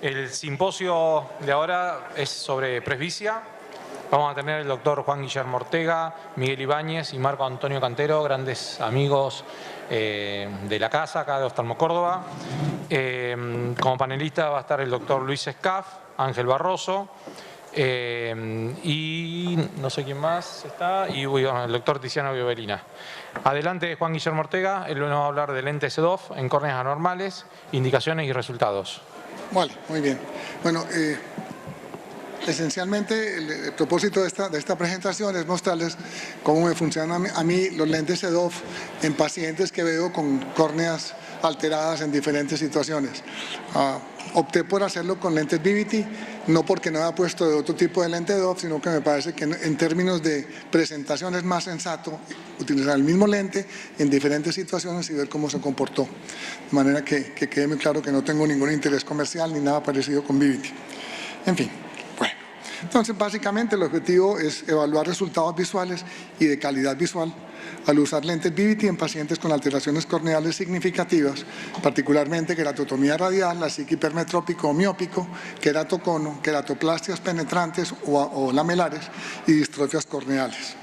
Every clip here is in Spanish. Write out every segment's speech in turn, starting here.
El simposio de ahora es sobre presbicia. Vamos a tener el doctor Juan Guillermo Ortega, Miguel Ibáñez y Marco Antonio Cantero, grandes amigos de la casa, acá de Oftalmo Córdoba. Como panelista va a estar el doctor Luis Escaf, Ángel Barroso, y no sé quién más está, y el doctor Tiziano Biovelina. Adelante Juan Guillermo Ortega, él nos va a hablar de lentes EDOF en córneas anormales, indicaciones y resultados. Vale, muy bien. Bueno, esencialmente el propósito de esta presentación es mostrarles cómo me funcionan a mí los lentes EDOF en pacientes que veo con córneas alteradas en diferentes situaciones. Opté por hacerlo con lentes Vivity, no porque no haya puesto de otro tipo de lente EDOF, sino que me parece que en términos de presentación es más sensato utilizar el mismo lente en diferentes situaciones y ver cómo se comportó. De manera que quede muy claro que no tengo ningún interés comercial ni nada parecido con Vivity. En fin. Entonces, básicamente el objetivo es evaluar resultados visuales y de calidad visual al usar lentes Vivity en pacientes con alteraciones corneales significativas, particularmente queratotomía radial, así que hipermetrópico o miópico, queratocono, queratoplastias penetrantes o lamelares y distrofias corneales.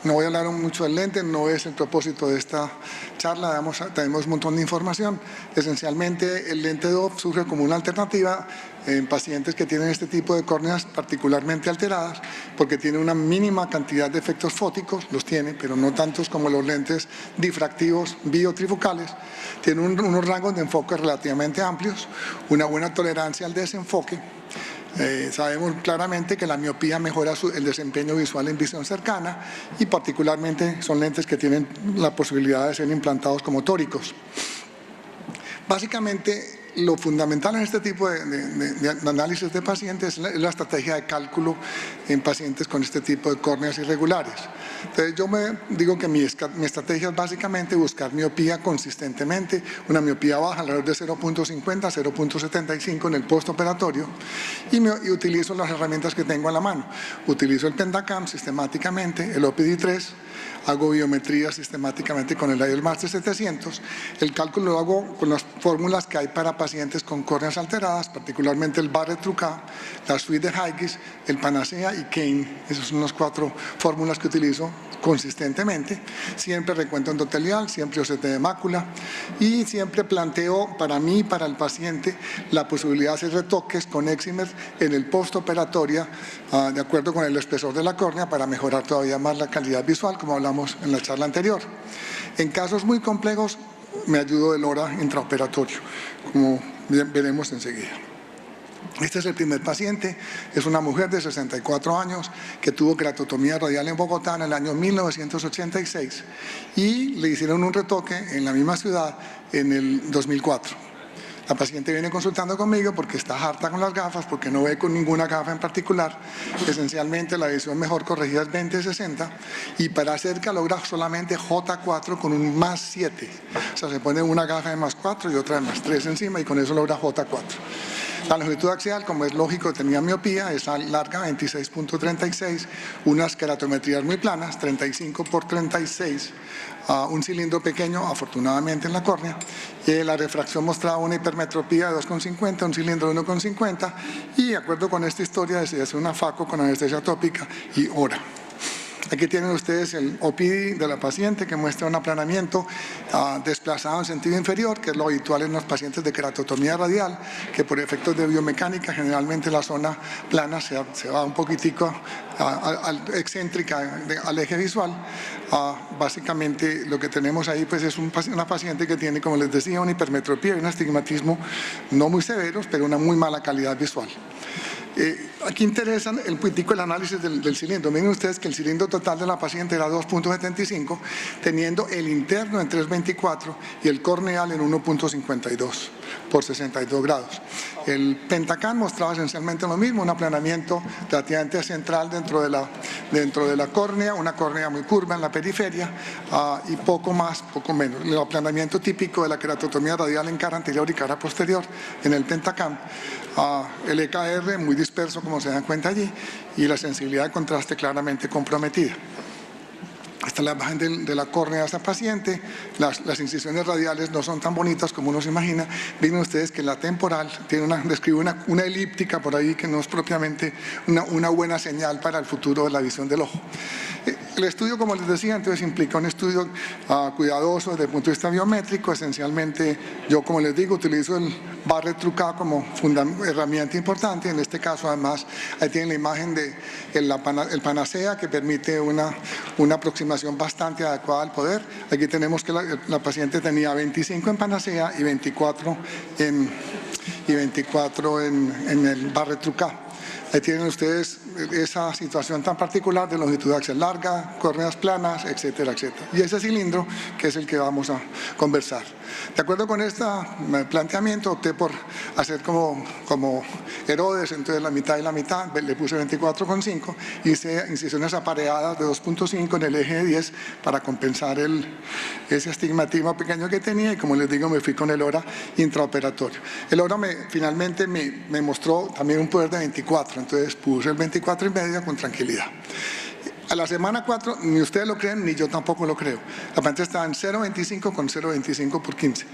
No voy a hablar mucho del lente, no es el propósito de esta charla, tenemos un montón de información. Esencialmente el lente EDOF surge como una alternativa en pacientes que tienen este tipo de córneas particularmente alteradas, porque tiene una mínima cantidad de efectos fóticos, los tiene, pero no tantos como los lentes difractivos biotrifocales. Tiene unos rangos de enfoque relativamente amplios, una buena tolerancia al desenfoque. Sabemos claramente que la miopía mejora el desempeño visual en visión cercana y particularmente son lentes que tienen la posibilidad de ser implantados como tóricos. Básicamente, lo fundamental en este tipo de análisis de pacientes es la estrategia de cálculo en pacientes con este tipo de córneas irregulares. Entonces yo me digo que mi estrategia es básicamente buscar miopía consistentemente, una miopía baja alrededor de 0.50, 0.75 en el postoperatorio y utilizo las herramientas que tengo a la mano. Utilizo el Pentacam sistemáticamente, el OPD3, hago biometría sistemáticamente con el IOLMaster 700. El cálculo lo hago con las fórmulas que hay para pacientes con córneas alteradas, particularmente el Barrett-Trucca, la suite de Haigis, el Panacea y Kane. Esas son las 4 fórmulas que utilizo consistentemente. Siempre recuento endotelial, siempre OCT de mácula y siempre planteo para mí y para el paciente la posibilidad de hacer retoques con Excimer en el postoperatorio de acuerdo con el espesor de la córnea para mejorar todavía más la calidad visual, como hablamos en la charla anterior. En casos muy complejos me ayudo del hora intraoperatorio, como veremos enseguida. Este es el primer paciente, es una mujer de 64 años que tuvo queratotomía radial en Bogotá en el año 1986 y le hicieron un retoque en la misma ciudad en el 2004. La paciente viene consultando conmigo porque está harta con las gafas, porque no ve con ninguna gafa en particular. Esencialmente la visión mejor corregida es 20/60 y para cerca logra solamente J4 con un +7. O sea, se pone una gafa de +4 y otra de +3 encima y con eso logra J4. La longitud axial, como es lógico, tenía miopía, es larga, 26.36, unas queratometrías muy planas, 35 por 36, un cilindro pequeño, afortunadamente en la córnea, la refracción mostraba una hipermetropía de 2,50, un cilindro de 1,50 y de acuerdo con esta historia decidí hacer una FACO con anestesia tópica y hora. Aquí tienen ustedes el OPD de la paciente que muestra un aplanamiento desplazado en sentido inferior, que es lo habitual en los pacientes de queratotomía radial, que por efectos de biomecánica generalmente la zona plana se va un poquitico excéntrica al eje visual. Básicamente lo que tenemos ahí pues es una paciente que tiene, como les decía, una hipermetropía y un astigmatismo no muy severos, pero una muy mala calidad visual. Aquí interesa el análisis del cilindro. Miren ustedes que el cilindro total de la paciente era 2.75, teniendo el interno en 3.24 y el corneal en 1.52 por 62 grados. El Pentacam mostraba esencialmente lo mismo, un aplanamiento relativamente central dentro de la córnea, una córnea muy curva en la periferia y poco más, poco menos. El aplanamiento típico de la queratotomía radial en cara anterior y cara posterior en el Pentacam. El EKR muy disperso, como se dan cuenta allí, y la sensibilidad de contraste claramente comprometida. Esta es la imagen de la córnea de esta paciente. Las incisiones radiales no son tan bonitas como uno se imagina. Ven ustedes que la temporal describe una elíptica por ahí que no es propiamente una buena señal para el futuro de la visión del ojo. El estudio, como les decía, entonces implica un estudio cuidadoso desde el punto de vista biométrico. Esencialmente, yo, como les digo, utilizo el Barrett-Trucat como herramienta importante. En este caso, además, ahí tienen la imagen de el Panacea, que permite una aproximación bastante adecuada al poder. Aquí tenemos que la paciente tenía 25 en Panacea y 24 en el Barrett-Trucat. Ahí tienen ustedes esa situación tan particular de longitud axial larga, córneas planas, etcétera, etcétera. Y ese cilindro, que es el que vamos a conversar. De acuerdo con este planteamiento, opté por hacer como Herodes, entonces la mitad y la mitad, le puse 24,5, hice incisiones apareadas de 2,5 en el eje de 10 para compensar ese astigmatismo pequeño que tenía, y como les digo, me fui con el HORA intraoperatorio. El HORA finalmente me mostró también un poder de 24, entonces puse el 24,5 con tranquilidad. A la semana 4, ni ustedes lo creen, ni yo tampoco lo creo. La paciente estaba en 0,25 con 0,25 por 15.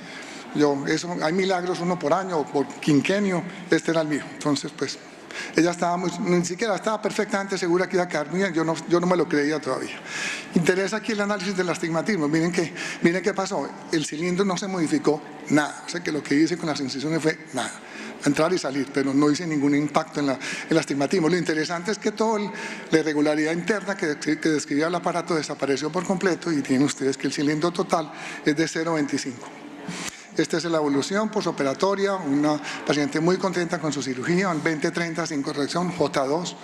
Hay milagros, uno por año o por quinquenio, este era el mío. Entonces, pues, ella ni siquiera estaba perfectamente segura que iba a quedar bien, yo no me lo creía todavía. Interesa aquí el análisis del astigmatismo. Miren qué pasó, el cilindro no se modificó nada, o sea que lo que hice con las incisiones fue nada. Entrar y salir, pero no hice ningún impacto en el astigmatismo. Lo interesante es que toda la irregularidad interna que describía el aparato desapareció por completo, y tienen ustedes que el cilindro total es de 0,25. Esta es la evolución posoperatoria, una paciente muy contenta con su cirugía, en 20/30 sin corrección, J2,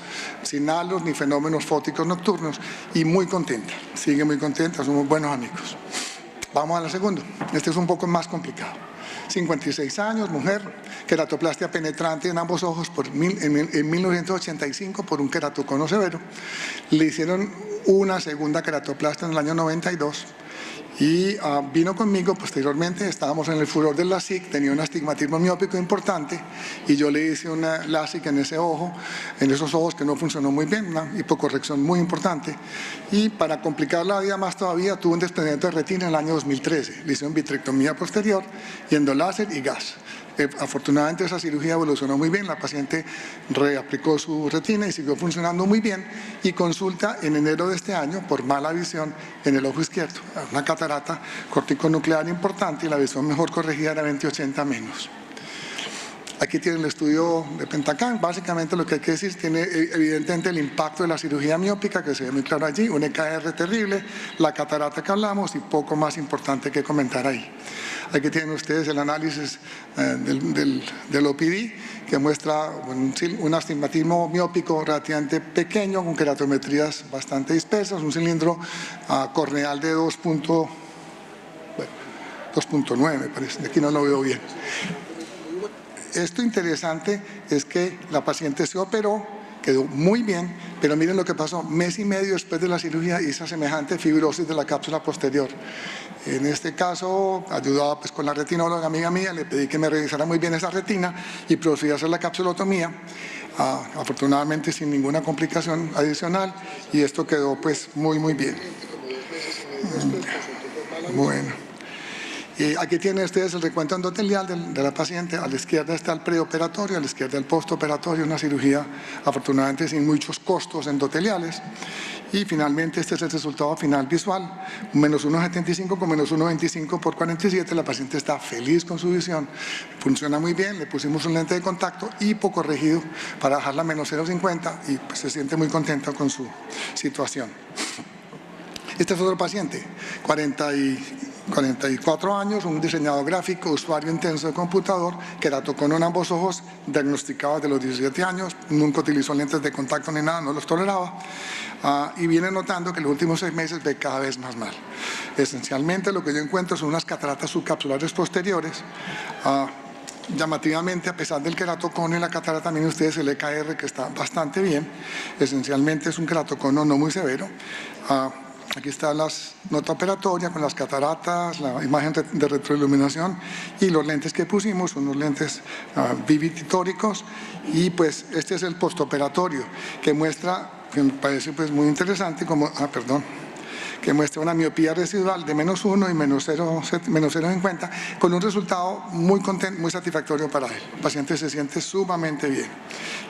sin halos ni fenómenos fóticos nocturnos, y muy contenta, sigue muy contenta, somos buenos amigos. Vamos a la segunda, este es un poco más complicado. 56 años, mujer, queratoplastia penetrante en ambos ojos en 1985 por un queratocono severo. Le hicieron una segunda queratoplastia en el año 92 y vino conmigo posteriormente. Estábamos en el furor del LASIK, tenía un astigmatismo miópico importante y yo le hice una LASIK en ese ojo, en esos ojos que no funcionó muy bien, una hipocorrección muy importante, y para complicar la vida más todavía tuvo un desprendimiento de retina en el año 2013. Le hicieron vitrectomía posterior y endoláser y gas. Afortunadamente esa cirugía evolucionó muy bien, la paciente reaplicó su retina y siguió funcionando muy bien, y consulta en enero de este año por mala visión en el ojo izquierdo, una catarata corticonuclear importante, y la visión mejor corregida era 20/80 menos. Aquí tiene el estudio de Pentacam. Básicamente lo que hay que decir, tiene evidentemente el impacto de la cirugía miópica, que se ve muy claro allí, un EKR terrible, la catarata que hablamos y poco más importante que comentar ahí. Aquí tienen ustedes el análisis del OPD, que muestra un astigmatismo miópico relativamente pequeño, con queratometrías bastante dispersas, un cilindro corneal de 2.9 me parece, aquí no lo veo bien. Esto interesante es que la paciente se operó, quedó muy bien, pero miren lo que pasó, mes y medio después de la cirugía hizo semejante fibrosis de la cápsula posterior. En este caso, ayudada pues con la retinóloga amiga mía, le pedí que me revisara muy bien esa retina y procedí a hacer la capsulotomía, afortunadamente sin ninguna complicación adicional, y esto quedó pues muy bien. Bueno. Aquí tienen ustedes el recuento endotelial de la paciente. A la izquierda está el preoperatorio, a la izquierda el postoperatorio, una cirugía afortunadamente sin muchos costos endoteliales. Y finalmente este es el resultado final visual, menos 1,75 con menos 1,25 por 47, la paciente está feliz con su visión, funciona muy bien, le pusimos un lente de contacto hipocorregido para bajarla a menos 0,50 y pues se siente muy contenta con su situación. Este es otro paciente, 44 años, un diseñador gráfico, usuario intenso de computador, queratocono en ambos ojos, diagnosticado desde los 17 años, nunca utilizó lentes de contacto ni nada, no los toleraba, y viene notando que en los últimos 6 meses ve cada vez más mal. Esencialmente lo que yo encuentro son unas cataratas subcapsulares posteriores. Llamativamente, a pesar del queratocono y la catarata, también ustedes el EKR, que está bastante bien. Esencialmente es un queratocono no muy severo. Aquí está la nota operatoria con las cataratas, la imagen de retroiluminación y los lentes que pusimos, unos lentes bivitóricos, y pues este es el postoperatorio que muestra, que me parece pues muy interesante, que muestra una miopía residual de -1 y -0,50, con un resultado muy satisfactorio para él. El paciente se siente sumamente bien.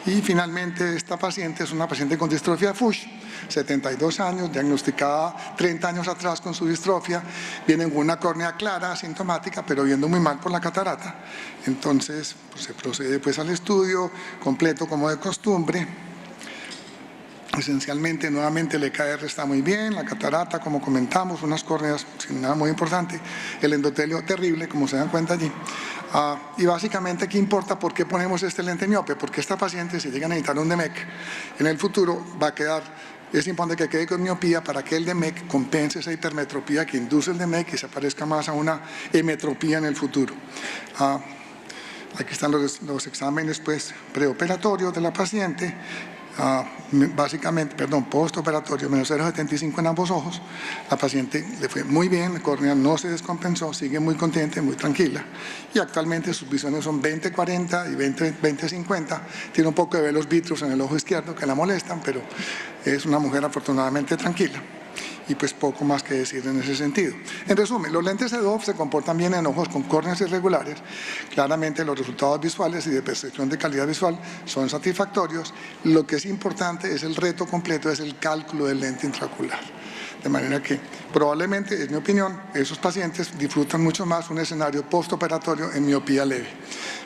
Y finalmente esta paciente es una paciente con distrofia de Fuchs, 72 años, diagnosticada 30 años atrás con su distrofia, viene con una córnea clara, asintomática, pero viendo muy mal por la catarata. Entonces pues, se procede pues al estudio completo como de costumbre. Esencialmente, nuevamente el EKR está muy bien, la catarata, como comentamos, unas córneas sin nada muy importante, el endotelio terrible, como se dan cuenta allí. Y básicamente, ¿qué importa? ¿Por qué ponemos este lente miope? Porque esta paciente, si llega a necesitar un DMEC, en el futuro va a quedar, es importante que quede con miopía para que el DMEC compense esa hipermetropía que induce el DMEC y se parezca más a una hemetropía en el futuro. Aquí están los exámenes pues, preoperatorios de la paciente. Básicamente, postoperatorio, -0,75 en ambos ojos. La paciente le fue muy bien, la córnea no se descompensó, sigue muy contenta, muy tranquila. Y actualmente sus visiones son 20-40 y 20-50. Tiene un poco de velos vitreos en el ojo izquierdo que la molestan, pero es una mujer afortunadamente tranquila. Y pues poco más que decir en ese sentido. En resumen, los lentes EDOF se comportan bien en ojos con córneas irregulares. Claramente los resultados visuales y de percepción de calidad visual son satisfactorios. Lo que es importante es el reto completo, es el cálculo del lente intraocular. De manera que probablemente, en mi opinión, esos pacientes disfrutan mucho más un escenario postoperatorio en miopía leve.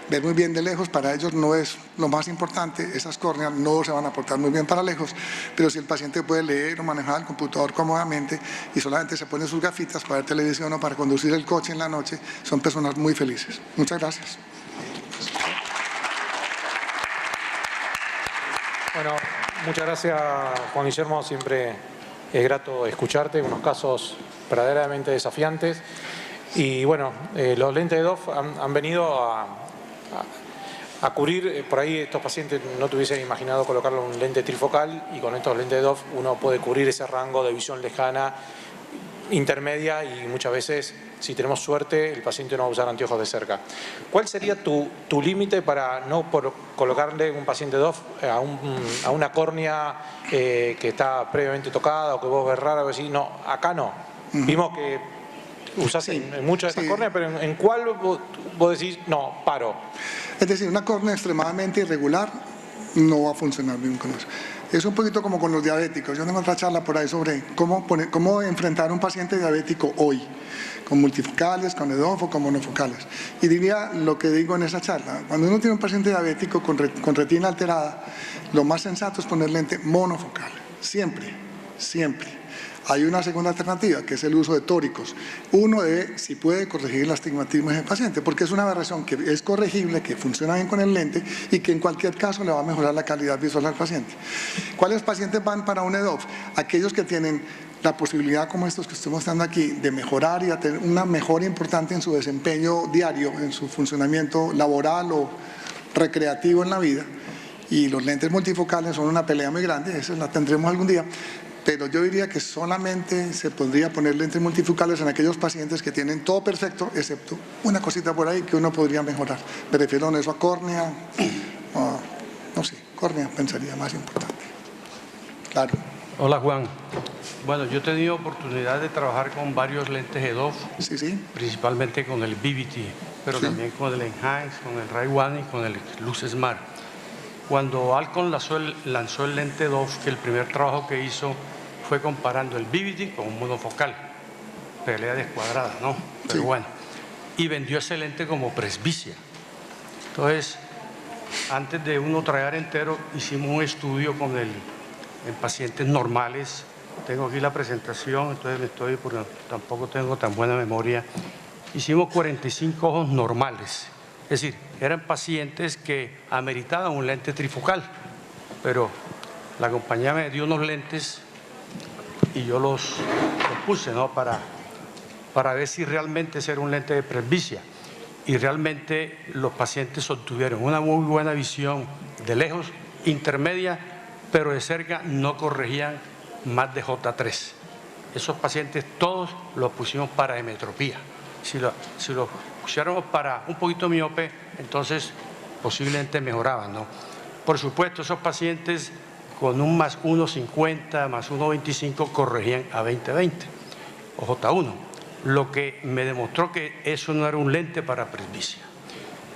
Ver muy bien de lejos para ellos no es lo más importante, esas córneas no se van a portar muy bien para lejos, pero si el paciente puede leer o manejar el computador cómodamente y solamente se pone sus gafitas para ver televisión o para conducir el coche en la noche, son personas muy felices. Muchas gracias. Bueno, muchas gracias, Juan Guillermo, siempre es grato escucharte, unos casos verdaderamente desafiantes. Y bueno, los lentes EDOF han venido a cubrir, por ahí estos pacientes no tuviesen imaginado colocarle un lente trifocal y con estos lentes EDOF uno puede cubrir ese rango de visión lejana, intermedia y muchas veces, si tenemos suerte, el paciente no va a usar anteojos de cerca. ¿Cuál sería tu límite para no colocarle un paciente EDOF a una córnea que está previamente tocada o que vos ves rara o así? No, acá no. Vimos que usás en muchas de estas córneas, pero ¿en cuál vos decís, no, paro? Es decir, una córnea extremadamente irregular no va a funcionar bien con eso. Es un poquito como con los diabéticos. Yo tengo otra charla por ahí sobre cómo enfrentar a un paciente diabético hoy, con multifocales, con EDOF o con monofocales. Y diría lo que digo en esa charla. Cuando uno tiene un paciente diabético con retina alterada, lo más sensato es poner lente monofocal. Siempre, siempre. Hay una segunda alternativa, que es el uso de tóricos. Uno debe, si puede, corregir el astigmatismo en el paciente, porque es una aberración que es corregible, que funciona bien con el lente y que en cualquier caso le va a mejorar la calidad visual al paciente. ¿Cuáles pacientes van para un EDOF? Aquellos que tienen la posibilidad, como estos que estoy mostrando aquí, de mejorar y a tener una mejora importante en su desempeño diario, en su funcionamiento laboral o recreativo en la vida. Y los lentes multifocales son una pelea muy grande, esa la tendremos algún día. Pero yo diría que solamente se podría poner lentes multifocales en aquellos pacientes que tienen todo perfecto, excepto una cosita por ahí que uno podría mejorar. Me refiero a eso a córnea, no sé, córnea pensaría más importante. Claro. Hola Juan. Bueno, yo he tenido oportunidad de trabajar con varios lentes EDOF, sí. Principalmente con el BBT, pero también con el Enhance, con el Ray One y con el Lux Smart. Cuando Alcon lanzó el lente EDOF, que el primer trabajo que hizo fue comparando el BBT con un monofocal, pelea descuadrada, ¿no? Pero bueno, y vendió ese lente como presbicia. Entonces, antes de uno traer entero, hicimos un estudio en pacientes normales. Tengo aquí la presentación, entonces porque tampoco tengo tan buena memoria. Hicimos 45 ojos normales, es decir, eran pacientes que ameritaban un lente trifocal, pero la compañía me dio unos lentes y yo los puse, ¿no? para ver si realmente ese era un lente de presbicia. Y realmente los pacientes obtuvieron una muy buena visión de lejos, intermedia, pero de cerca no corregían más de J3. Esos pacientes todos los pusimos para hemetropía. Si lo pusiéramos para un poquito miope, entonces posiblemente mejoraban, ¿no? Por supuesto, esos pacientes con un más 1.50, más 1.25 corregían a 20/20 o J1, lo que me demostró que eso no era un lente para presbicia.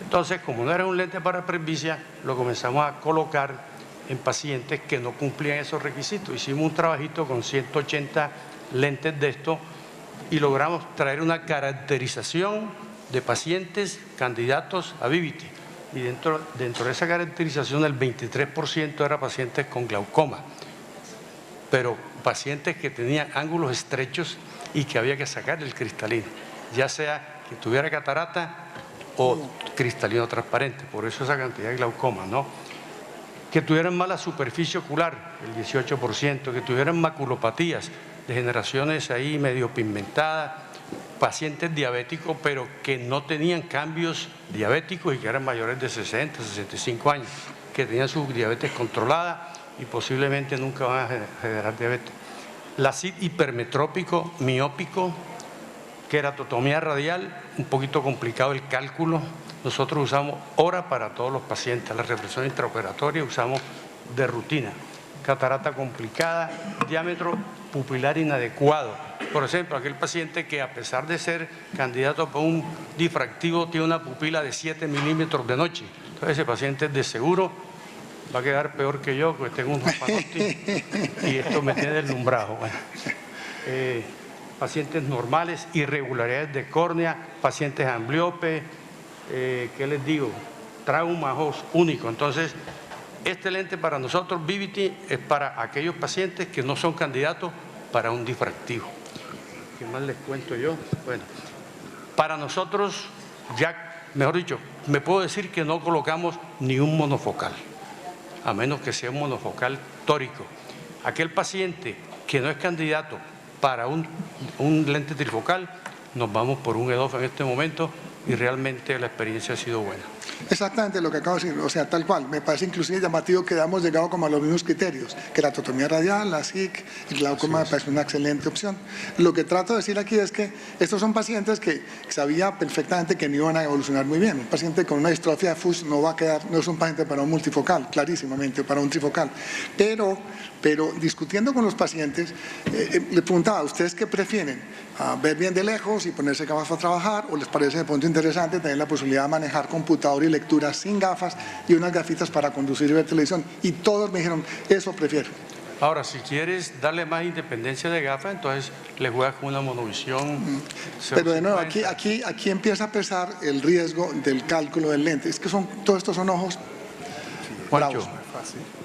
Entonces, como no era un lente para presbicia, lo comenzamos a colocar en pacientes que no cumplían esos requisitos. Hicimos un trabajito con 180 lentes de esto y logramos traer una caracterización de pacientes candidatos a Vivity. Y dentro de esa caracterización el 23% era pacientes con glaucoma, pero pacientes que tenían ángulos estrechos y que había que sacar el cristalino, ya sea que tuviera catarata o cristalino transparente, por eso esa cantidad de glaucoma, ¿no? Que tuvieran mala superficie ocular, el 18%, que tuvieran maculopatías, degeneraciones ahí medio pigmentadas, pacientes diabéticos, pero que no tenían cambios diabéticos y que eran mayores de 60, 65 años, que tenían su diabetes controlada y posiblemente nunca van a generar diabetes. La CID hipermetrópico, miópico, queratotomía radial, un poquito complicado el cálculo. Nosotros usamos hora para todos los pacientes, la represión intraoperatoria usamos de rutina. Catarata complicada, diámetro pupilar inadecuado. Por ejemplo, aquel paciente que a pesar de ser candidato para un difractivo tiene una pupila de 7 milímetros de noche. Entonces ese paciente de seguro va a quedar peor que yo, porque tengo un panotis y esto me tiene deslumbrado. Bueno, pacientes normales, irregularidades de córnea, pacientes ambliopes, ¿qué les digo? Traumas único. Entonces, este lente para nosotros, Vivity, es para aquellos pacientes que no son candidatos para un difractivo. ¿Qué más les cuento yo? Bueno, para nosotros, ya, mejor dicho, me puedo decir que no colocamos ni un monofocal, a menos que sea un monofocal tórico. Aquel paciente que no es candidato para un lente trifocal, nos vamos por un EDOF en este momento y realmente la experiencia ha sido buena. Exactamente lo que acabo de decir, o sea, tal cual. Me parece inclusive llamativo que hemos llegado como a los mismos criterios, que la totomía radial, la SIC, el glaucoma me parece una excelente opción. Lo que trato de decir aquí es que estos son pacientes que sabía perfectamente que no iban a evolucionar muy bien. Un paciente con una distrofia de Fuchs no va a quedar, no es un paciente para un multifocal, clarísimamente, para un trifocal. Pero discutiendo con los pacientes, le preguntaba, ¿ustedes qué prefieren? ¿Ver bien de lejos y ponerse gafas para trabajar? ¿O les parece de pronto interesante tener la posibilidad de manejar computador y lectura sin gafas y unas gafitas para conducir y ver televisión? Y todos me dijeron, eso prefiero. Ahora, si quieres darle más independencia de gafas, entonces le juegas con una monovisión. Pero de nuevo, aquí empieza a pesar el riesgo del cálculo del lente. Es que todos estos son ojos Juancho, bravos.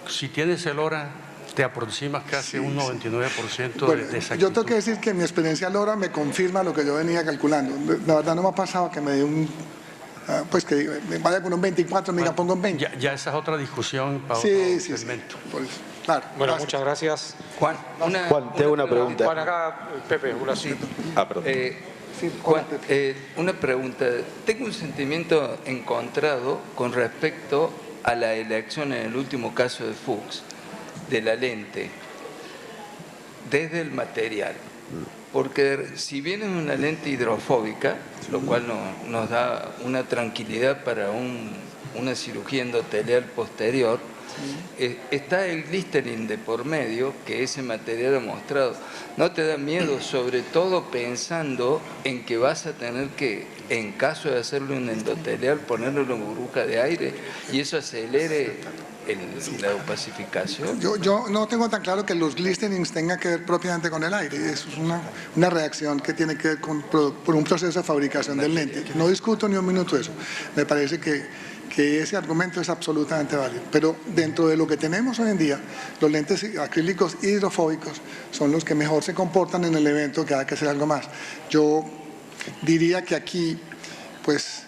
si tienes el hora, te aproximas casi un 99% Bueno, de exactitud. yo tengo que decir que mi experiencia LoRa me confirma lo que yo venía calculando. La verdad no me ha pasado que me dé pues que me vaya con un 24, me diga pongo un 20. Ya esa es otra discusión para otro segmento. Por eso. Claro, Bueno, gracias. muchas gracias. Juan, te hago una pregunta. Juan, acá, Pepe, Bula. Sí. Perdón. Juan, una pregunta. Tengo un sentimiento encontrado con respecto a la elección en el último caso de Fuchs de la lente desde el material, porque si bien es una lente hidrofóbica, lo cual nos da una tranquilidad para una cirugía endotelial posterior, está el glisterin de por medio, que ese material ha mostrado. ¿No te da miedo, sobre todo pensando en que vas a tener que, en caso de hacerle un endotelial, ponerle una burbuja de aire y eso acelere la opacificación? Yo no tengo tan claro que los glisterins tengan que ver propiamente con el aire. Eso es una reacción que tiene que ver por un proceso de fabricación del lente. No discuto ni un minuto eso. Me parece que ese argumento es absolutamente válido. Pero dentro de lo que tenemos hoy en día, los lentes acrílicos hidrofóbicos son los que mejor se comportan en el evento que hay que hacer algo más. Yo diría que aquí, pues,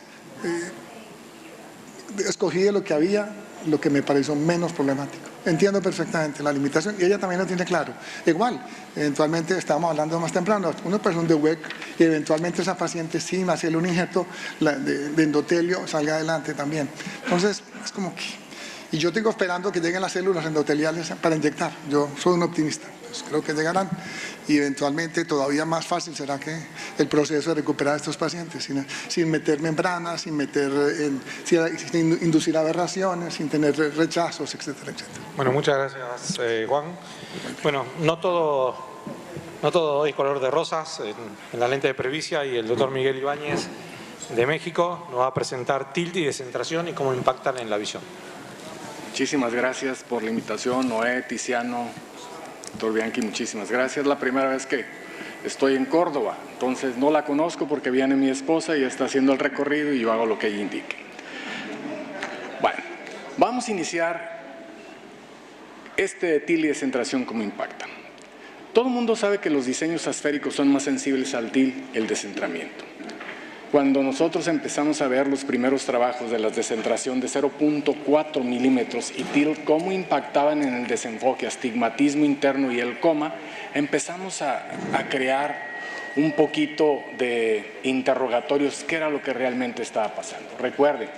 escogí de lo que había, lo que me pareció menos problemático. Entiendo perfectamente la limitación y ella también lo tiene claro. Igual, eventualmente, estábamos hablando más temprano, una persona de WEC y eventualmente esa paciente sin hacerle un injerto de endotelio salga adelante también. Entonces, es como que Y yo tengo esperando que lleguen las células endoteliales para inyectar. Yo soy un optimista, pues creo que llegarán y eventualmente todavía más fácil será que el proceso de recuperar a estos pacientes sin meter membranas, sin inducir aberraciones, sin tener rechazos, etcétera, etcétera. Bueno, muchas gracias, Juan. Bueno, no todo es color de rosas en la lente de presbicia, y el doctor Miguel Ibáñez de México nos va a presentar tilt y descentración y cómo impactan en la visión. Muchísimas gracias por la invitación, Noé, Tiziano, doctor Bianchi, muchísimas gracias. Es la primera vez que estoy en Córdoba, entonces no la conozco porque viene mi esposa y está haciendo el recorrido y yo hago lo que ella indique. Bueno, vamos a iniciar este tilt y descentración, cómo impactan. Todo el mundo sabe que los diseños esféricos son más sensibles al tilt y el descentramiento. Cuando nosotros empezamos a ver los primeros trabajos de la descentración de 0.4 milímetros y tilt, cómo impactaban en el desenfoque, astigmatismo interno y el coma, empezamos a crear un poquito de interrogatorios, qué era lo que realmente estaba pasando. Recuerden,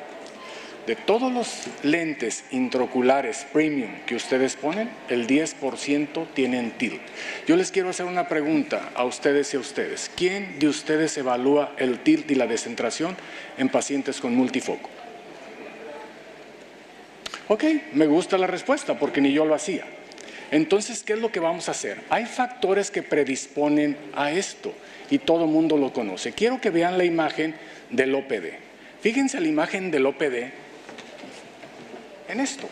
de todos los lentes intraoculares premium que ustedes ponen, el 10% tienen tilt. Yo les quiero hacer una pregunta a ustedes y a ustedes. ¿Quién de ustedes evalúa el tilt y la descentración en pacientes con multifoco? Ok, me gusta la respuesta porque ni yo lo hacía. Entonces, ¿qué es lo que vamos a hacer? Hay factores que predisponen a esto y todo el mundo lo conoce. Quiero que vean la imagen del OPD. Fíjense la imagen del OPD en esto.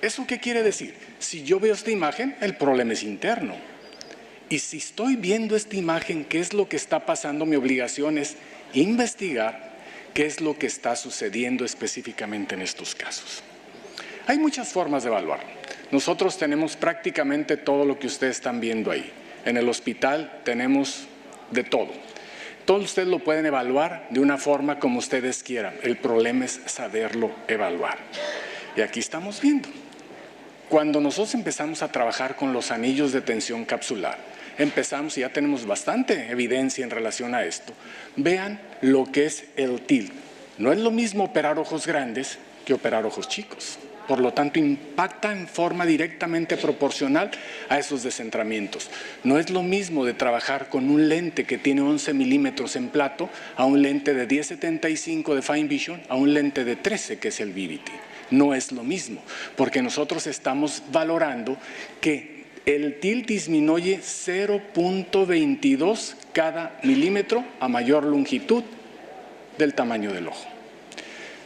¿Eso qué quiere decir? Si yo veo esta imagen, el problema es interno. Y si estoy viendo esta imagen, ¿qué es lo que está pasando? Mi obligación es investigar qué es lo que está sucediendo específicamente en estos casos. Hay muchas formas de evaluarlo. Nosotros tenemos prácticamente todo lo que ustedes están viendo ahí. En el hospital tenemos de todo. Todos ustedes lo pueden evaluar de una forma como ustedes quieran. El problema es saberlo evaluar. Y aquí estamos viendo. Cuando nosotros empezamos a trabajar con los anillos de tensión capsular, empezamos y ya tenemos bastante evidencia en relación a esto. Vean lo que es el tilt. No es lo mismo operar ojos grandes que operar ojos chicos. Por lo tanto, impacta en forma directamente proporcional a esos descentramientos. No es lo mismo de trabajar con un lente que tiene 11 milímetros en plato a un lente de 10-75 de Fine Vision a un lente de 13 que es el Vivity. No es lo mismo, porque nosotros estamos valorando que el tilt disminuye 0.22 cada milímetro a mayor longitud del tamaño del ojo.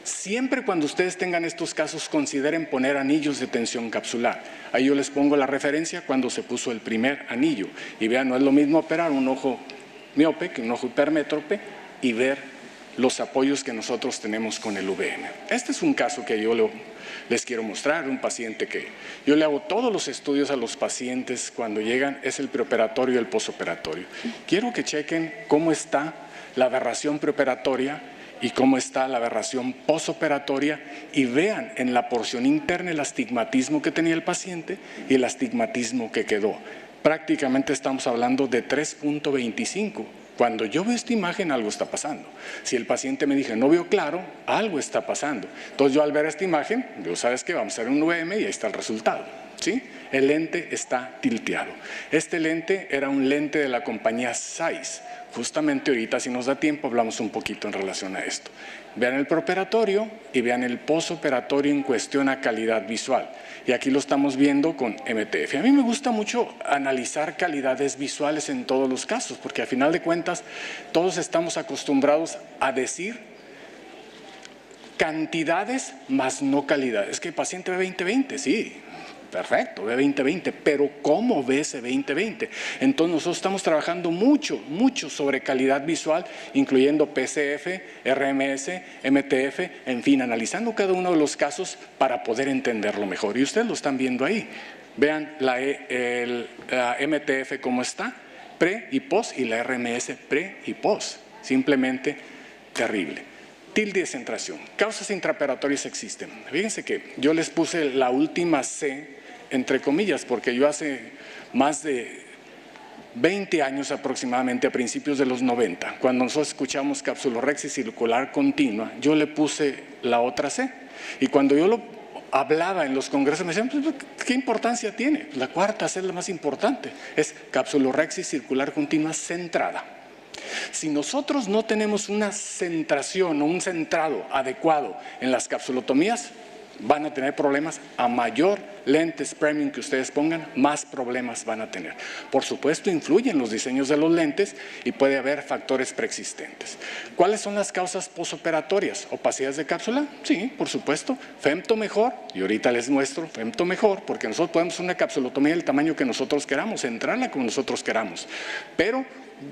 Siempre cuando ustedes tengan estos casos, consideren poner anillos de tensión capsular. Ahí yo les pongo la referencia cuando se puso el primer anillo. Y vean, no es lo mismo operar un ojo miope que un ojo hipermétrope y ver los apoyos que nosotros tenemos con el VM. Este es un caso que yo les quiero mostrar, un paciente que yo le hago todos los estudios a los pacientes cuando llegan, es el preoperatorio y el posoperatorio. Quiero que chequen cómo está la aberración preoperatoria y cómo está la aberración posoperatoria y vean en la porción interna el astigmatismo que tenía el paciente y el astigmatismo que quedó. Prácticamente estamos hablando de 3.25. Cuando yo veo esta imagen, algo está pasando. Si el paciente me dice, no veo claro, algo está pasando. Entonces yo al ver esta imagen, digo, ¿sabes qué? Vamos a hacer un VM y ahí está el resultado. ¿Sí? El lente está tilteado. Este lente era un lente de la compañía Zeiss. Justamente ahorita, si nos da tiempo, hablamos un poquito en relación a esto. Vean el preoperatorio y vean el posoperatorio en cuestión a calidad visual. Y aquí lo estamos viendo con MTF. A mí me gusta mucho analizar calidades visuales en todos los casos, porque a final de cuentas todos estamos acostumbrados a decir cantidades más no calidad. Es que el paciente ve 20/20, sí. Perfecto, ve 20/20, pero ¿cómo ve ese 20/20? Entonces nosotros estamos trabajando mucho sobre calidad visual, incluyendo PCF, RMS, MTF, en fin, analizando cada uno de los casos para poder entenderlo mejor. Y ustedes lo están viendo ahí. Vean la MTF cómo está, pre y post, y la RMS pre y post. Simplemente terrible. Tilt y descentración. Causas intraoperatorias existen. Fíjense que yo les puse la última C entre comillas, porque yo hace más de 20 años aproximadamente, a principios de los 90, cuando nosotros escuchamos capsulorexis circular continua, yo le puse la otra C. Y cuando yo lo hablaba en los congresos, me decían, pues, ¿qué importancia tiene? La cuarta es la más importante, es capsulorhexis circular continua centrada. Si nosotros no tenemos una centración o un centrado adecuado en las capsulotomías, van a tener problemas. A mayor lentes premium que ustedes pongan, más problemas van a tener. Por supuesto, influyen los diseños de los lentes y puede haber factores preexistentes. ¿Cuáles son las causas posoperatorias? ¿Opacidades de cápsula? Sí, por supuesto. Femto mejor, y ahorita les muestro femto mejor, porque nosotros podemos hacer una capsulotomía del tamaño que nosotros queramos, entrarla como nosotros queramos. Pero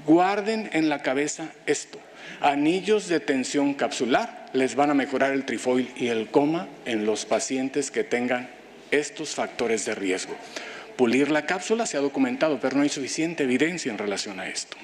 guarden en la cabeza esto. Anillos de tensión capsular les van a mejorar el trifoil y el coma en los pacientes que tengan estos factores de riesgo. Pulir la cápsula se ha documentado, pero no hay suficiente evidencia en relación a esto.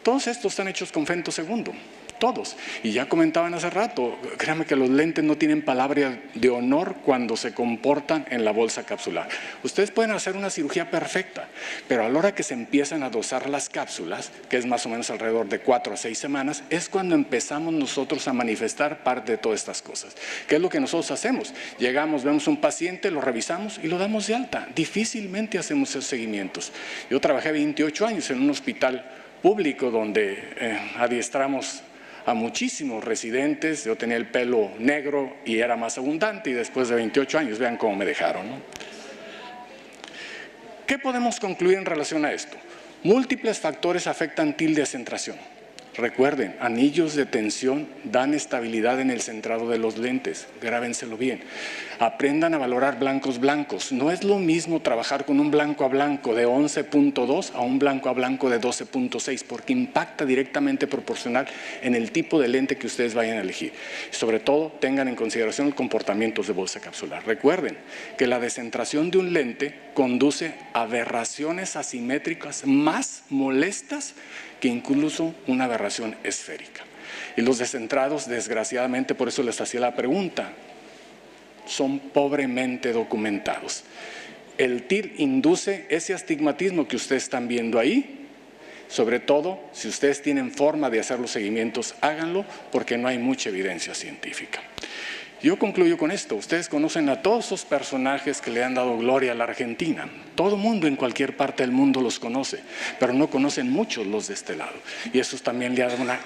Todos estos están hechos con femto segundo, todos. Y ya comentaban hace rato, créanme que los lentes no tienen palabra de honor cuando se comportan en la bolsa capsular. Ustedes pueden hacer una cirugía perfecta, pero a la hora que se empiezan a dosar las cápsulas, que es más o menos alrededor de 4 a 6 semanas, es cuando empezamos nosotros a manifestar parte de todas estas cosas. ¿Qué es lo que nosotros hacemos? Llegamos, vemos un paciente, lo revisamos y lo damos de alta. Difícilmente hacemos esos seguimientos. Yo trabajé 28 años en un hospital público donde adiestramos a muchísimos residentes. Yo tenía el pelo negro y era más abundante, y después de 28 años, vean cómo me dejaron, ¿no? ¿Qué podemos concluir en relación a esto? Múltiples factores afectan tilde de centración. Recuerden, anillos de tensión dan estabilidad en el centrado de los lentes, grábenselo bien. Aprendan a valorar blancos blancos. No es lo mismo trabajar con un blanco a blanco de 11.2 a un blanco a blanco de 12.6, porque impacta directamente proporcional en el tipo de lente que ustedes vayan a elegir. Sobre todo, tengan en consideración el comportamiento de bolsa capsular. Recuerden que la descentración de un lente conduce a aberraciones asimétricas más molestas que incluso una aberración esférica. Y los descentrados, desgraciadamente, por eso les hacía la pregunta, son pobremente documentados. El TIR induce ese astigmatismo que ustedes están viendo ahí. Sobre todo, si ustedes tienen forma de hacer los seguimientos, háganlo, porque no hay mucha evidencia científica. Yo concluyo con esto. Ustedes conocen a todos esos personajes que le han dado gloria a la Argentina. Todo mundo en cualquier parte del mundo los conoce, pero no conocen muchos los de este lado. Y eso también le ha dado una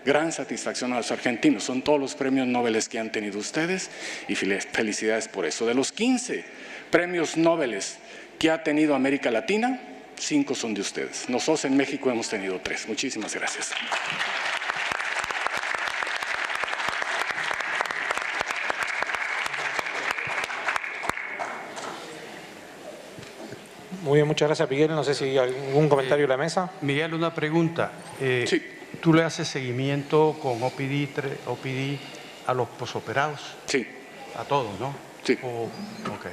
gran satisfacción a los argentinos. Son todos los premios Nobel que han tenido ustedes, y felicidades por eso. De los 15 premios Nobel que ha tenido América Latina, 5 son de ustedes. Nosotros en México hemos tenido 3. Muchísimas gracias. Muy bien, muchas gracias, Miguel. No sé si hay algún comentario de la mesa. Miguel, una pregunta. Sí. ¿Tú le haces seguimiento con OPD a los posoperados? Sí. A todos, ¿no? Sí. Ok.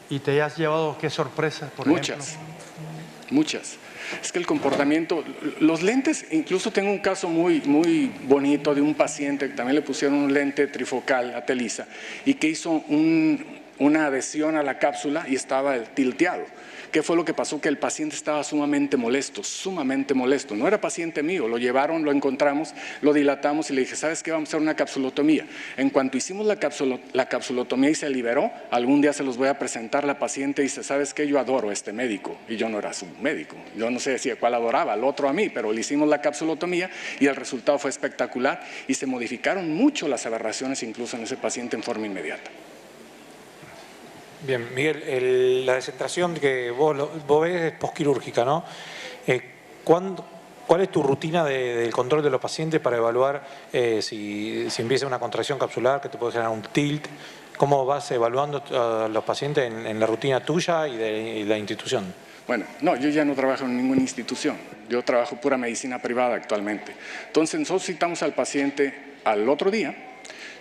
¿Y te has llevado qué sorpresas, por ejemplo? Muchas. Es que el comportamiento, los lentes, incluso tengo un caso muy bonito de un paciente que también le pusieron un lente trifocal a Telisa y que hizo una adhesión a la cápsula y estaba tilteado. ¿Qué fue lo que pasó? Que el paciente estaba sumamente molesto. No era paciente mío, lo llevaron, lo encontramos, lo dilatamos y le dije, ¿sabes qué? Vamos a hacer una capsulotomía. En cuanto hicimos la capsulotomía y se liberó, algún día se los voy a presentar, la paciente dice, ¿sabes qué? Yo adoro a este médico. Y yo no era su médico. Yo no sé si a cuál adoraba, al otro a mí, pero le hicimos la capsulotomía y el resultado fue espectacular y se modificaron mucho las aberraciones incluso en ese paciente en forma inmediata. Bien, Miguel, la descentración que vos ves es posquirúrgica, ¿no? ¿Cuál es tu rutina del control de los pacientes para evaluar si empieza una contracción capsular que te puede generar un tilt? ¿Cómo vas evaluando a los pacientes en la rutina tuya y de la institución? Bueno, no, yo ya no trabajo en ninguna institución. Yo trabajo pura medicina privada actualmente. Entonces, nosotros citamos al paciente al otro día,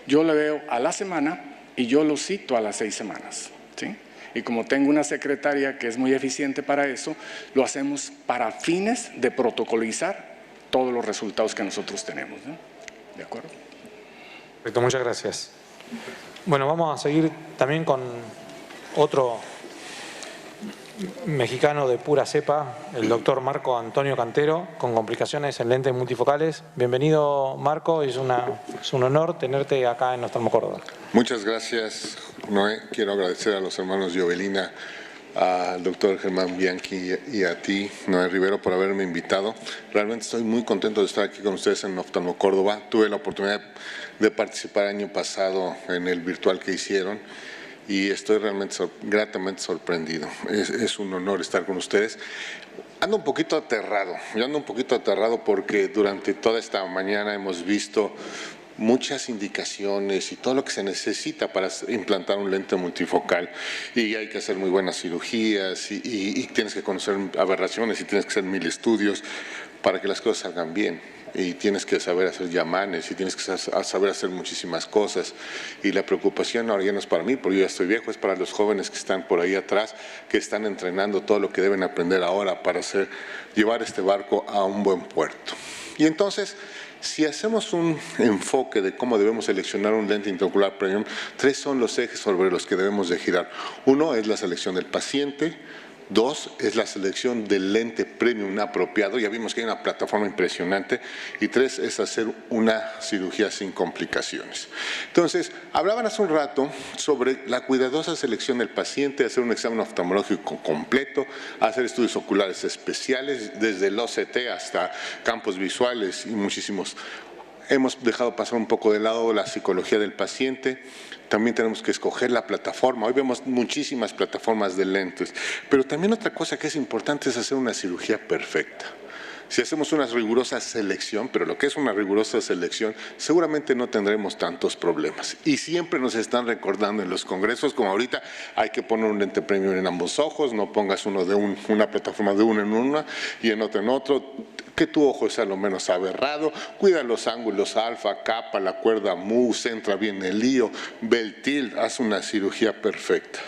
yo le veo a la semana y yo lo cito a las 6 semanas. ¿Sí? Y como tengo una secretaria que es muy eficiente para eso, lo hacemos para fines de protocolizar todos los resultados que nosotros tenemos, ¿no? ¿De acuerdo? Perfecto, muchas gracias. Bueno, vamos a seguir también con otro mexicano de pura cepa, el doctor Marco Antonio Cantero, con complicaciones en lentes multifocales. Bienvenido, Marco, es un honor tenerte acá en Oftalmo Córdoba. Muchas gracias, Noé. Quiero agradecer a los hermanos Jovelina, al doctor Germán Bianchi y a ti, Noé Rivero, por haberme invitado. Realmente estoy muy contento de estar aquí con ustedes en Oftalmo Córdoba. Tuve la oportunidad de participar el año pasado en el virtual que hicieron y estoy realmente gratamente sorprendido. Es un honor estar con ustedes. Ando un poquito aterrado, porque durante toda esta mañana hemos visto muchas indicaciones y todo lo que se necesita para implantar un lente multifocal, y hay que hacer muy buenas cirugías y tienes que conocer aberraciones y tienes que hacer 1000 estudios para que las cosas salgan bien, y tienes que saber hacer llamanes y tienes que saber hacer muchísimas cosas, y la preocupación ahora ya no es para mí porque yo ya estoy viejo, es para los jóvenes que están por ahí atrás, que están entrenando todo lo que deben aprender ahora para llevar este barco a un buen puerto. Y entonces, si hacemos un enfoque de cómo debemos seleccionar un lente intraocular premium, 3 son los ejes sobre los que debemos de girar. 1 es la selección del paciente, 2 es la selección del lente premium apropiado, ya vimos que hay una plataforma impresionante, y 3 es hacer una cirugía sin complicaciones. Entonces, hablaban hace un rato sobre la cuidadosa selección del paciente, hacer un examen oftalmológico completo, hacer estudios oculares especiales, desde el OCT hasta campos visuales y muchísimos. Hemos dejado pasar un poco de lado la psicología del paciente. También tenemos que escoger la plataforma. Hoy vemos muchísimas plataformas de lentes. Pero también otra cosa que es importante es hacer una cirugía perfecta. Si hacemos una rigurosa selección, pero lo que es una rigurosa selección, seguramente no tendremos tantos problemas. Y siempre nos están recordando en los congresos, como ahorita, hay que poner un lente premium en ambos ojos, no pongas uno de una plataforma de una en una y en otro, que tu ojo sea lo menos aberrado, cuida los ángulos alfa, kappa, la cuerda mu, centra bien el lío, ve el tilt, haz una cirugía perfecta.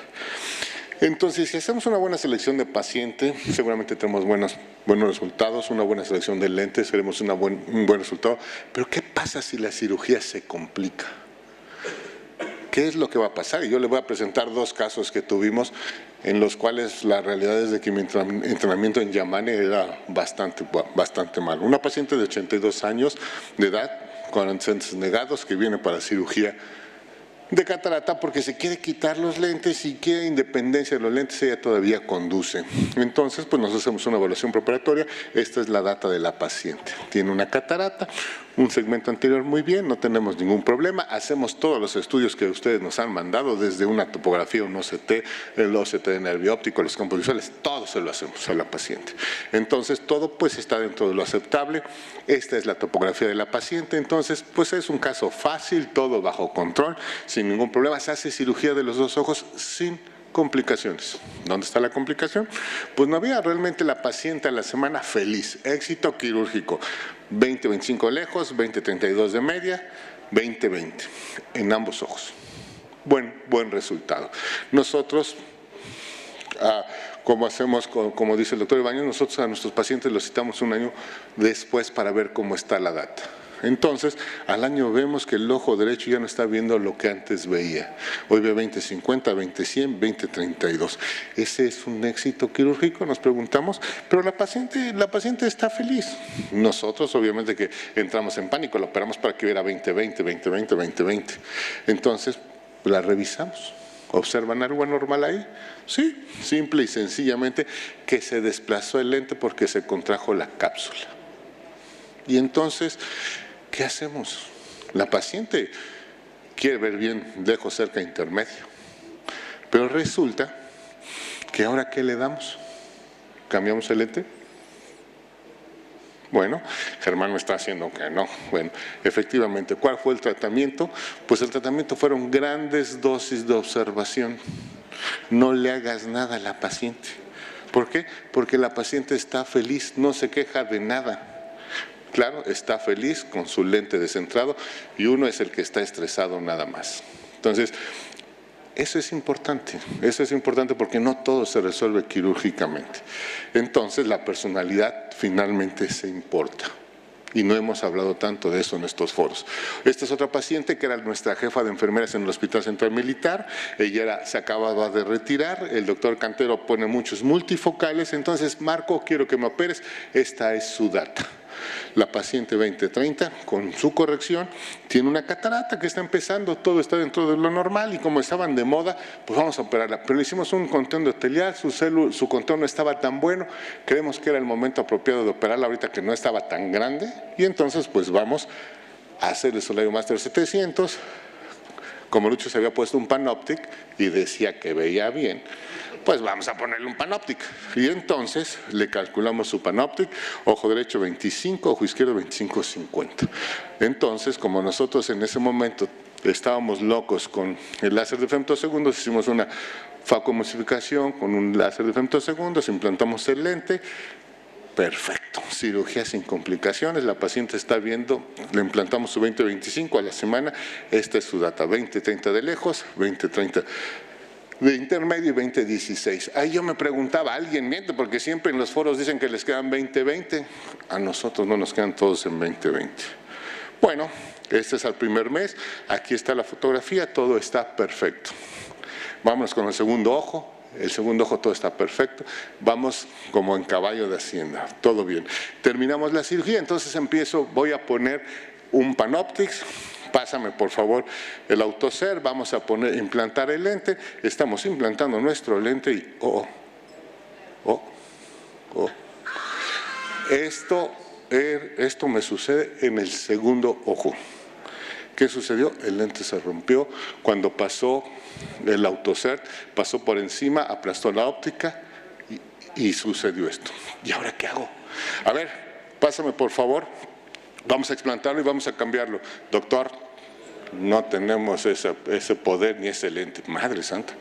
Entonces, si hacemos una buena selección de paciente, seguramente tenemos buenos resultados, una buena selección de lentes, veremos un buen resultado. Pero, ¿qué pasa si la cirugía se complica? ¿Qué es lo que va a pasar? Y yo les voy a presentar 2 casos que tuvimos, en los cuales la realidad es de que mi entrenamiento en Yamane era bastante malo. Una paciente de 82 años de edad, con antecedentes negados, que viene para cirugía de catarata porque se quiere quitar los lentes y quiere independencia de los lentes, ella todavía conduce. Entonces, pues nos hacemos una evaluación preparatoria. Esta es la data de la paciente. Tiene una catarata, un segmento anterior muy bien, no tenemos ningún problema. Hacemos todos los estudios que ustedes nos han mandado, desde una topografía, un OCT, el OCT de nervio óptico, los campos visuales, todo se lo hacemos a la paciente. Entonces, todo pues está dentro de lo aceptable. Esta es la topografía de la paciente. Entonces, pues es un caso fácil, todo bajo control, sin ningún problema. Se hace cirugía de los 2 ojos sin complicaciones. ¿Dónde está la complicación? Pues no había, realmente la paciente a la semana feliz, éxito quirúrgico, 20-25 lejos, 20-32 de media, 20-20 en ambos ojos. Buen resultado. Nosotros, como hacemos, como dice el doctor Ibáñez, nosotros a nuestros pacientes los citamos un año después para ver cómo está la data. Entonces, al año vemos que el ojo derecho ya no está viendo lo que antes veía. Hoy ve 20-50, 20-100, 20-32. ¿Ese es un éxito quirúrgico? Nos preguntamos, pero la paciente está feliz. Nosotros, obviamente, que entramos en pánico, la operamos para que viera 20-20, 20-20, 20-20. Entonces, la revisamos. ¿Observan algo anormal ahí? Sí, simple y sencillamente que se desplazó el lente porque se contrajo la cápsula. Y entonces, ¿qué hacemos? La paciente quiere ver bien lejos, cerca, intermedio. Pero resulta que ahora, ¿qué le damos? ¿Cambiamos el lente? Bueno, Germán me está haciendo que no. Bueno, efectivamente, ¿cuál fue el tratamiento? Pues el tratamiento fueron grandes dosis de observación. No le hagas nada a la paciente. ¿Por qué? Porque la paciente está feliz, no se queja de nada. Claro, está feliz con su lente descentrado y uno es el que está estresado nada más. Entonces, eso es importante porque no todo se resuelve quirúrgicamente. Entonces, la personalidad finalmente se importa. y no hemos hablado tanto de eso en estos foros. Esta es otra paciente que era nuestra jefa de enfermeras en el Hospital Central Militar. Ella se acababa de retirar. El doctor Cantero pone muchos multifocales. Entonces, Marco, quiero que me operes. Esta es su data. La paciente 2030, con su corrección, tiene una catarata que está empezando, todo está dentro de lo normal y como estaban de moda, pues vamos a operarla. Pero le hicimos un conteo endotelial, su conteo no estaba tan bueno, creemos que era el momento apropiado de operarla ahorita que no estaba tan grande y entonces pues vamos a hacer el Solario Master 700. Como Lucho se había puesto un Panoptic y decía que veía bien, pues vamos a ponerle un Panoptic. Y entonces le calculamos su Panoptic, ojo derecho 25, ojo izquierdo 25-50. Entonces, como nosotros en ese momento estábamos locos con el láser de femtosegundos, hicimos una facomulsificación con un láser de femtosegundos, implantamos el lente. Perfecto, cirugía sin complicaciones, la paciente está viendo, le implantamos su 20-25 a la semana, esta es su data, 20-30 de lejos, 20-30 de intermedio y 20-16. Ahí yo me preguntaba, ¿alguien miente? Porque siempre en los foros dicen que les quedan 20-20, a nosotros no nos quedan todos en 20-20. Bueno, este es el primer mes, aquí está la fotografía, todo está perfecto. Vámonos con el segundo ojo. El segundo ojo todo está perfecto, vamos como en caballo de hacienda, todo bien. Terminamos la cirugía, entonces voy a poner un Panoptix, pásame por favor el Autocer, vamos a implantar el lente, estamos implantando nuestro lente y esto me sucede en el segundo ojo. ¿Qué sucedió? El lente se rompió cuando pasó el Autocert, pasó por encima, aplastó la óptica y sucedió esto. ¿Y ahora qué hago? A ver, pásame por favor, vamos a explantarlo y vamos a cambiarlo. Doctor, no tenemos ese poder ni ese lente. Madre santa.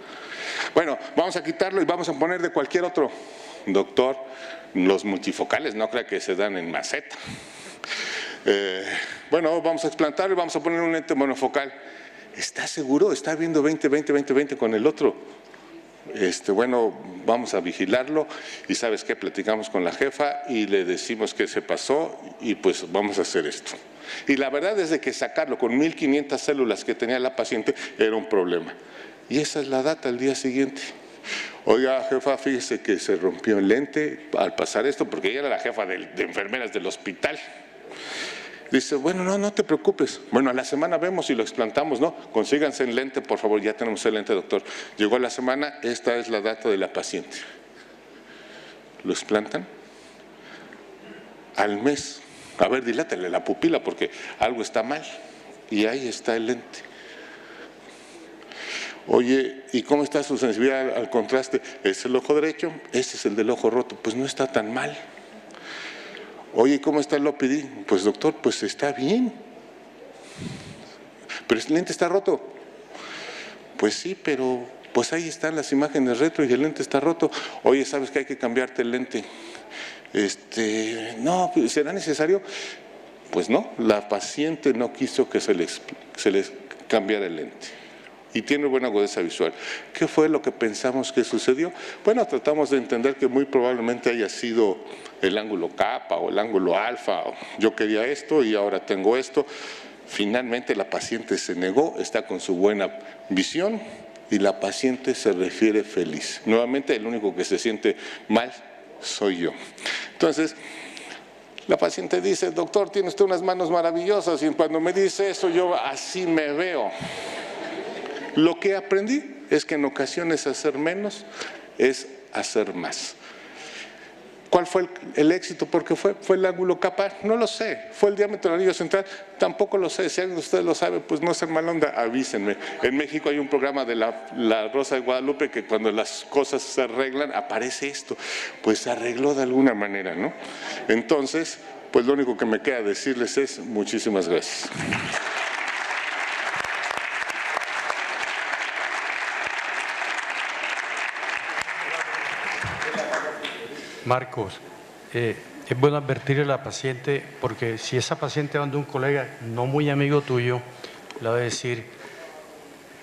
Bueno, vamos a quitarlo y vamos a poner de cualquier otro. Doctor, los multifocales no crea que se dan en maceta. Bueno, vamos a explantarlo y vamos a poner un lente monofocal. ¿Está seguro? ¿Está viendo 20-20-20-20 con el otro? Bueno, vamos a vigilarlo y ¿sabes qué? Platicamos con la jefa y le decimos que se pasó y pues vamos a hacer esto. Y la verdad es de que sacarlo con 1500 células que tenía la paciente era un problema. Y esa es la data al día siguiente. Oiga, jefa, fíjese que se rompió el lente al pasar esto porque ella era la jefa de enfermeras del hospital. Dice, bueno, no te preocupes. Bueno, a la semana vemos y lo explantamos, ¿no? Consíganse el lente, por favor, ya tenemos el lente, doctor. Llegó a la semana, esta es la data de la paciente. Lo explantan al mes. A ver, dilátale la pupila porque algo está mal. Y ahí está el lente. Oye, ¿y cómo está su sensibilidad al contraste? Es el ojo derecho, este es el del ojo roto. Pues no está tan mal. Oye, ¿cómo está el OPD? Pues doctor, pues está bien. Pero el lente está roto. Pues sí, pero pues ahí están las imágenes retro y el lente está roto. Oye, ¿sabes que hay que cambiarte el lente? No, ¿será necesario? Pues no, la paciente no quiso que se les cambiara el lente. Y tiene buena agudeza visual. ¿Qué fue lo que pensamos que sucedió? Bueno, tratamos de entender que muy probablemente haya sido el ángulo kappa o el ángulo alfa. Yo quería esto y ahora tengo esto. Finalmente la paciente se negó, está con su buena visión y la paciente se refiere feliz. Nuevamente, el único que se siente mal soy yo. Entonces, la paciente dice, doctor, tiene usted unas manos maravillosas y cuando me dice eso yo así me veo. Lo que aprendí es que en ocasiones hacer menos es hacer más. ¿Cuál fue el éxito? ¿Por qué fue el ángulo kappa? No lo sé. ¿Fue el diámetro del anillo central? Tampoco lo sé. Si alguien de ustedes lo sabe, pues no sean mal onda, avísenme. En México hay un programa de la Rosa de Guadalupe que cuando las cosas se arreglan, aparece esto. Pues se arregló de alguna manera, ¿no? Entonces, pues lo único que me queda decirles es muchísimas gracias. Marcos, es bueno advertirle a la paciente porque si esa paciente va de un colega no muy amigo tuyo, le va a decir,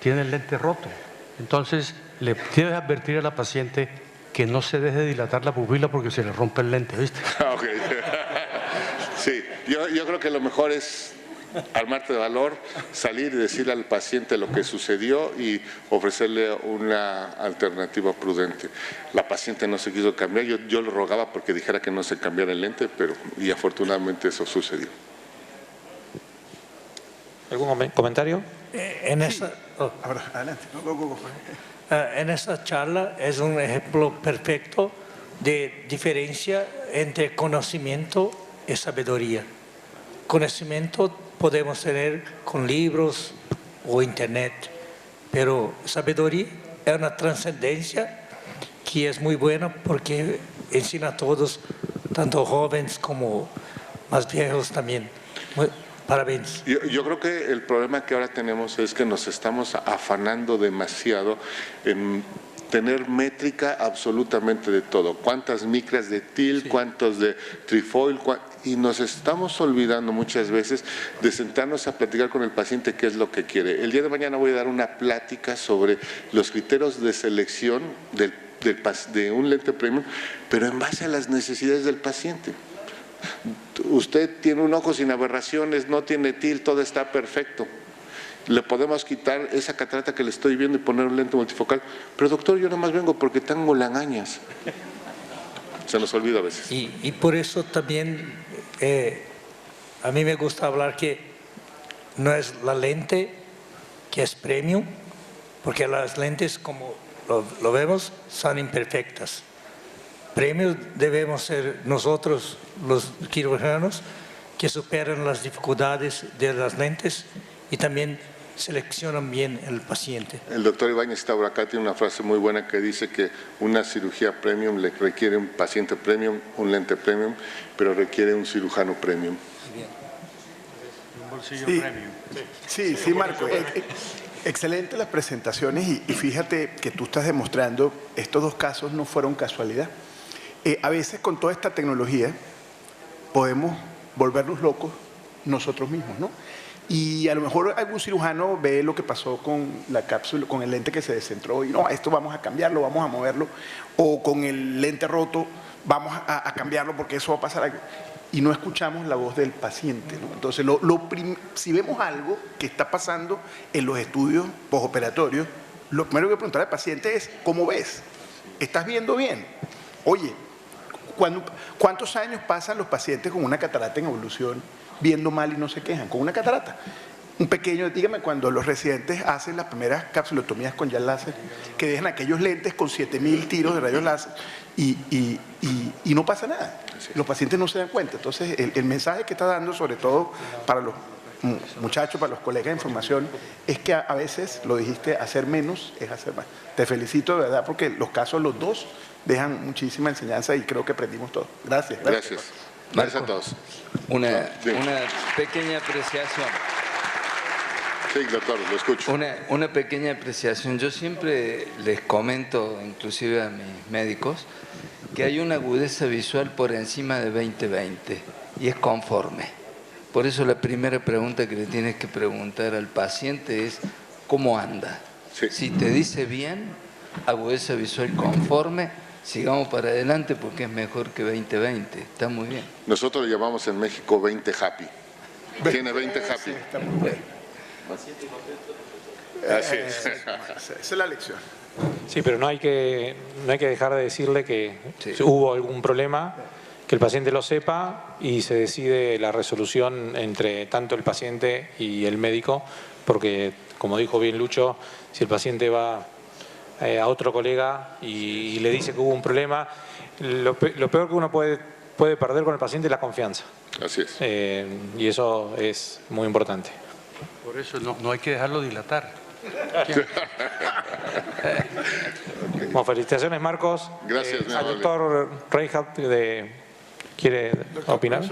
tiene el lente roto. Entonces, le tienes que advertir a la paciente que no se deje dilatar la pupila porque se le rompe el lente, ¿viste? Ok, sí. Yo creo que lo mejor es armarte de valor, salir y decirle al paciente lo que sucedió y ofrecerle una alternativa prudente. La paciente no se quiso cambiar, yo le rogaba porque dijera que no se cambiara el lente, y afortunadamente eso sucedió. ¿Algún comentario? En esa, Ahora, adelante. Go. en esa charla es un ejemplo perfecto de diferencia entre conocimiento y sabiduría. Conocimiento podemos tener con libros o internet, pero sabiduría es una trascendencia que es muy buena porque enseña a todos, tanto jóvenes como más viejos también. Parabéns. Yo creo que el problema que ahora tenemos es que nos estamos afanando demasiado en tener métrica absolutamente de todo. Cuántas micras de til, cuántos de trifoil, y nos estamos olvidando muchas veces de sentarnos a platicar con el paciente qué es lo que quiere. El día de mañana voy a dar una plática sobre los criterios de selección de un lente premium, pero en base a las necesidades del paciente. Usted tiene un ojo sin aberraciones, no tiene til, todo está perfecto. Le podemos quitar esa catarata que le estoy viendo y poner un lente multifocal. Pero doctor, yo nada más vengo porque tengo lagañas. Se nos olvida a veces. Y por eso también a mí me gusta hablar que no es la lente que es premium, porque las lentes, como lo vemos, son imperfectas. Premios debemos ser nosotros, los cirujanos, que superan las dificultades de las lentes y también seleccionan bien el paciente. El doctor Ibáñez está por acá, tiene una frase muy buena que dice que una cirugía premium le requiere un paciente premium, un lente premium, pero requiere un cirujano premium. Bien. Un bolsillo Sí. premium. Sí, Marco. Excelente las presentaciones y fíjate que tú estás demostrando, estos dos casos no fueron casualidad. A veces con toda esta tecnología podemos volvernos locos nosotros mismos, ¿no? Y a lo mejor algún cirujano ve lo que pasó con la cápsula, con el lente que se descentró y no, esto vamos a cambiarlo, vamos a moverlo, o con el lente roto vamos a cambiarlo porque eso va a pasar algo. Y no escuchamos la voz del paciente, ¿no? Entonces, si vemos algo que está pasando en los estudios postoperatorios, lo primero que preguntar al paciente es, ¿cómo ves? ¿Estás viendo bien? Oye, ¿cuántos años pasan los pacientes con una catarata en evolución viendo mal y no se quejan? Con una catarata. Un pequeño, dígame, cuando los residentes hacen las primeras capsulotomías con gel láser, que dejan aquellos lentes con 7.000 tiros de rayos láser y no pasa nada. Los pacientes no se dan cuenta. Entonces, el mensaje que está dando, sobre todo para los muchachos, para los colegas de información, es que a veces, lo dijiste, hacer menos es hacer más. Te felicito de verdad porque los casos, los dos, dejan muchísima enseñanza y creo que aprendimos todo. Gracias. Gracias. Gracias a todos. Una pequeña apreciación. Sí, doctor, lo escucho. Una pequeña apreciación. Yo siempre les comento, inclusive a mis médicos, que hay una agudeza visual por encima de 20/20 y es conforme. Por eso la primera pregunta que le tienes que preguntar al paciente es ¿cómo anda? Sí. Si te dice bien, agudeza visual conforme, sigamos para adelante porque es mejor que 20/20. Está muy bien. Nosotros le llamamos en México 20 happy. Tiene 20 happy. Sí, está muy bien. Así es. Esa es la lección. Sí, pero no hay que dejar de decirle que Sí. hubo algún problema, que el paciente lo sepa y se decide la resolución entre tanto el paciente y el médico, porque como dijo bien Lucho, si el paciente va a otro colega y le dice que hubo un problema, lo peor que uno puede perder con el paciente es la confianza. Así es. Y eso es muy importante. Por eso no hay que dejarlo dilatar. Bueno, felicitaciones, Marcos. Gracias, mi Al amable. doctor Reinhardt quiere opinar.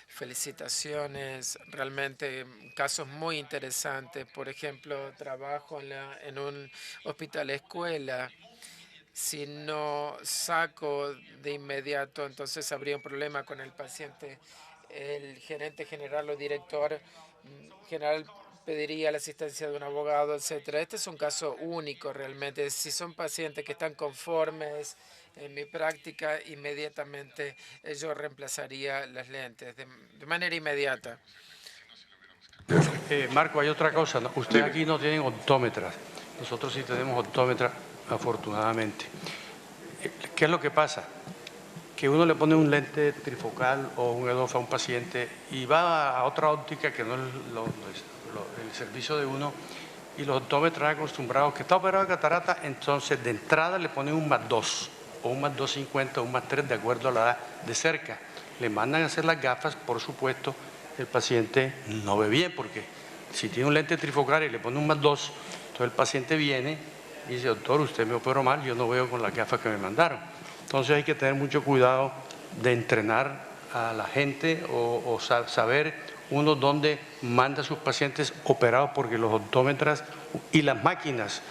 Felicitaciones, realmente casos muy interesantes. Por ejemplo, trabajo en un hospital escuela. Si no saco de inmediato, entonces habría un problema con el paciente. El gerente general o director general pediría la asistencia de un abogado, etcétera. Este es un caso único realmente. Si son pacientes que están conformes, en mi práctica, inmediatamente yo reemplazaría las lentes de manera inmediata. Marco, hay otra cosa, ¿no? Ustedes aquí no tienen optómetras, nosotros sí tenemos optómetras, afortunadamente. ¿Qué es lo que pasa? Que uno le pone un lente trifocal o un EDOF a un paciente y va a otra óptica que no es el servicio de uno, y los optómetras acostumbrados que está operado de catarata, entonces de entrada le ponen un +2 o un +250 o un +3 de acuerdo a la edad de cerca. Le mandan a hacer las gafas, por supuesto, el paciente no ve bien, porque si tiene un lente trifocal y le pone un +2, entonces el paciente viene y dice, doctor, usted me operó mal, yo no veo con las gafas que me mandaron. Entonces hay que tener mucho cuidado de entrenar a la gente o saber uno dónde manda a sus pacientes operados, porque los optómetras y las máquinas,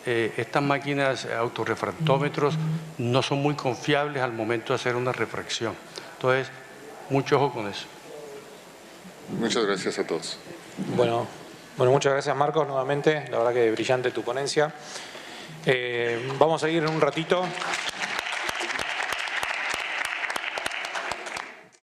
estas máquinas autorrefractómetros, no son muy confiables al momento de hacer una refracción. Entonces, mucho ojo con eso. Muchas gracias a todos. Bueno, muchas gracias, Marcos, nuevamente. La verdad que brillante tu ponencia. Vamos a ir en un ratito.